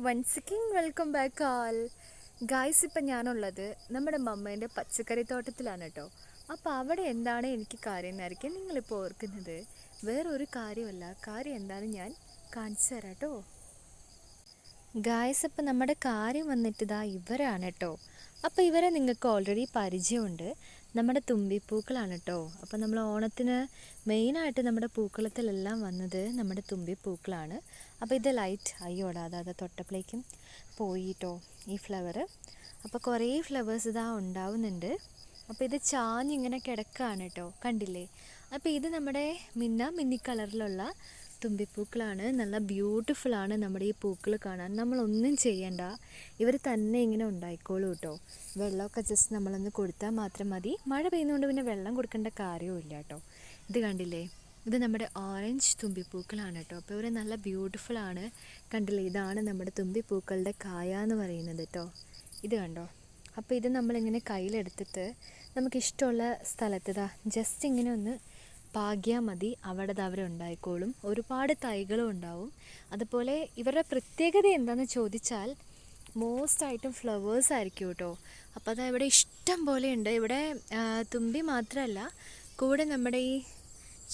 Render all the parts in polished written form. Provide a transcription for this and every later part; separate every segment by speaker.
Speaker 1: Once again welcome back all guys. ഇപ്പം ഞാനുള്ളത് നമ്മുടെ മമ്മേൻ്റെ പച്ചക്കറി തോട്ടത്തിലാണ് കേട്ടോ. അപ്പോൾ അവിടെ എന്താണ് എനിക്ക് കാര്യം എന്നായിരിക്കും നിങ്ങളിപ്പോൾ ഓർക്കുന്നത്. വേറൊരു കാര്യമല്ല, കാര്യം എന്താണെന്ന് ഞാൻ കാണിച്ചു തരാം കേട്ടോ. ഗായ്സ്, അപ്പം നമ്മുടെ കാര്യം വന്നിട്ട് ഇതാ ഇവരാണ് കേട്ടോ. അപ്പോൾ ഇവരെ നിങ്ങൾക്ക് ഓൾറെഡി പരിചയമുണ്ട്. നമ്മുടെ തുമ്പിപ്പൂക്കളാണ് കേട്ടോ. അപ്പോൾ നമ്മൾ ഓണത്തിന് മെയിനായിട്ട് നമ്മുടെ പൂക്കളത്തിലെല്ലാം വന്നത് നമ്മുടെ തുമ്പിപ്പൂക്കളാണ്. അപ്പോൾ ഇത് ലൈറ്റ് അയ്യോടാ അതായത് തൊട്ടപ്പോഴേക്കും പോയിട്ടോ ഈ ഫ്ലവർ. അപ്പോൾ കുറേ ഫ്ലവേഴ്സ് ഇതാ ഉണ്ടാവുന്നുണ്ട്. അപ്പോൾ ഇത് ചാഞ്ഞിങ്ങനെ കിടക്കുകയാണ് കേട്ടോ, കണ്ടില്ലേ. അപ്പോൾ ഇത് നമ്മുടെ മിന്നി കളറിലുള്ള തുമ്പിപ്പൂക്കളാണ്. നല്ല ബ്യൂട്ടിഫുള്ളാണ് നമ്മുടെ ഈ പൂക്കൾ കാണാൻ. നമ്മളൊന്നും ചെയ്യണ്ട, ഇവർ തന്നെ ഇങ്ങനെ ഉണ്ടായിക്കോളൂ കേട്ടോ. വെള്ളമൊക്കെ ജസ്റ്റ് നമ്മളൊന്ന് കൊടുത്താൽ മാത്രം മതി. മഴ പെയ്യുന്നതുകൊണ്ട് പിന്നെ വെള്ളം കൊടുക്കേണ്ട കാര്യമില്ല കേട്ടോ. ഇത് കണ്ടില്ലേ, ഇത് നമ്മുടെ ഓറഞ്ച് തുമ്പിപ്പൂക്കളാണ് കേട്ടോ. അപ്പോൾ ഇവർ നല്ല ബ്യൂട്ടിഫുള്ളാണ്, കണ്ടില്ലേ. ഇതാണ് നമ്മുടെ തുമ്പിപ്പൂക്കളുടെ കായ എന്ന് പറയുന്നത് കേട്ടോ. ഇത് കണ്ടോ. അപ്പോൾ ഇത് നമ്മളിങ്ങനെ കയ്യിലെടുത്തിട്ട് നമുക്കിഷ്ടമുള്ള സ്ഥലത്ത് ജസ്റ്റ് ഇങ്ങനെ ഒന്ന് പാകിയാൽ മതി. അവിടെ അവരുണ്ടായിക്കോളും. ഒരുപാട് തൈകളും ഉണ്ടാവും. അതുപോലെ ഇവരുടെ പ്രത്യേകത എന്താണെന്ന് ചോദിച്ചാൽ മോസ്റ്റായിട്ടും ഫ്ലവേഴ്സ് ആയിരിക്കും കേട്ടോ. അപ്പോൾ അത് ഇവിടെ ഇഷ്ടം പോലെ ഉണ്ട്. ഇവിടെ തുമ്പി മാത്രമല്ല, കൂടെ നമ്മുടെ ഈ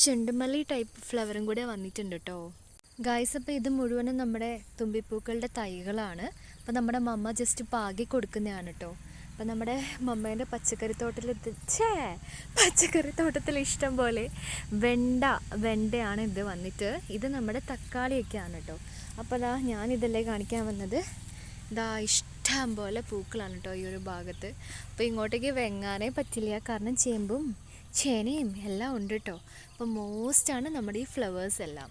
Speaker 1: ചെണ്ടുമല്ലി ടൈപ്പ് ഫ്ലവറും കൂടെ വന്നിട്ടുണ്ട് കേട്ടോ. ഗായ്സ്, അപ്പോൾ ഇത് മുഴുവനും നമ്മുടെ തുമ്പിപ്പൂക്കളുടെ തൈകളാണ്. അപ്പോൾ നമ്മുടെ മമ്മ ജസ്റ്റ് പാകി കൊടുക്കുന്നതാണ് കേട്ടോ. അപ്പം നമ്മുടെ മമ്മേൻ്റെ പച്ചക്കറി തോട്ടത്തിൽ ഇഷ്ടം പോലെ വെണ്ടയാണ് ഇത് വന്നിട്ട്. ഇത് നമ്മുടെ തക്കാളിയൊക്കെയാണ് കേട്ടോ. അപ്പോൾ അതാ ഞാനിതല്ലേ കാണിക്കാൻ വന്നത്. ഇതാ ഇഷ്ടം പോലെ പൂക്കളാണ് കേട്ടോ ഈ ഒരു ഭാഗത്ത്. അപ്പോൾ ഇങ്ങോട്ടേക്ക് വെങ്ങാനേ പറ്റില്ല, കാരണം ചേമ്പും ചേനയും എല്ലാം ഉണ്ട് കേട്ടോ. അപ്പോൾ മോസ്റ്റാണ് നമ്മുടെ ഈ ഫ്ലവേഴ്സ് എല്ലാം.